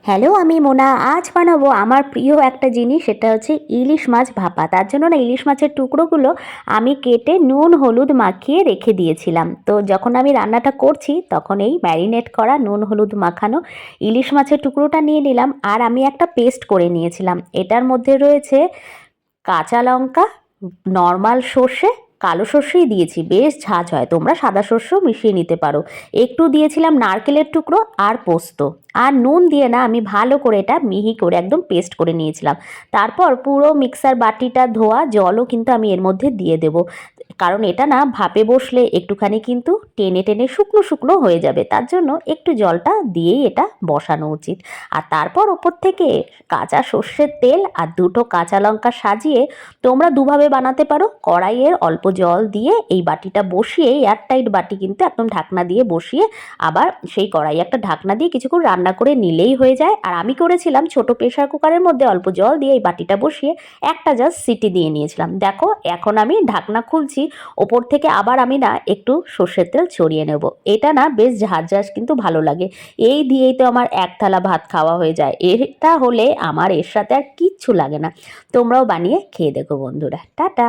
Hello, আমি মোনা। আজ বানাবো আমার প্রিয় একটা জিনিস, সেটা হচ্ছে ইলিশ মাছ ভাপা। তার জন্য না ইলিশ মাছের টুকরোগুলো আমি কেটে নুন হলুদ মাখিয়ে রেখে দিয়েছিলাম। তো যখন আমি রান্নাটা করছি তখন এই ম্যারিনেট করা নুন হলুদ মাখানো ইলিশ মাছের টুকরোটা নিয়ে নিলাম। আর আমি একটা পেস্ট করে নিয়েছিলাম। এটার মধ্যে রয়েছে কাঁচা লঙ্কা, নর্মাল সর্ষে, কালো সর্ষেই দিয়েছি, বেশ ঝাঁঝ হয়, তোমরা সাদা সর্ষেও মিশিয়ে নিতে পারো। একটু দিয়েছিলাম নারকেলের টুকরো আর পোস্ত। আর নুন দিয়ে না আমি ভালো করে এটা মিহি করে একদম পেস্ট করে নিয়েছিলাম। তারপর পুরো মিক্সার বাটিটা ধোয়া জলও কিন্তু আমি এর মধ্যে দিয়ে দেব, কারণ এটা না ভাপে বসলে একটুখানি কিন্তু টেনে টেনে শুকনো শুকনো হয়ে যাবে, তার জন্য একটু জলটা দিয়েই এটা বসানো উচিত। আর তারপর ওপর থেকে কাঁচা সর্ষের তেল আর দুটো কাঁচা লঙ্কা সাজিয়ে তোমরা দুভাবে বানাতে পারো। কড়াইয়ের অল্প জল দিয়ে এই বাটিটা বসিয়ে, এয়ারটাইট বাটি কিন্তু একদম ঢাকনা দিয়ে বসিয়ে আবার সেই কড়াই একটা ঢাকনা দিয়ে কিছুক্ষণ রান্না করে নিলেই হয়ে যায়। আর আমি করেছিলাম ছোট প্রেশার কুকারের মধ্যে অল্প জল দিয়ে এই বাটিটা বসিয়ে একটা জাস্ট সিটি দিয়ে নিয়েছিলাম। দেখো এখন আমি ঢাকনা খুলছি, ওপর থেকে আবার আমি না একটু সর্ষের তেল ছড়িয়ে নেব। এটা না বেশ ঝাঁঝ ঝাঁঝ কিন্তু ভালো লাগে। এই দিয়েই তো আমার এক থালা ভাত খাওয়া হয়ে যায়। এটা হলে আমার এর সাথে আর কিচ্ছু লাগে না। তোমরাও বানিয়ে খেয়ে দেখো বন্ধুরা। টাটা।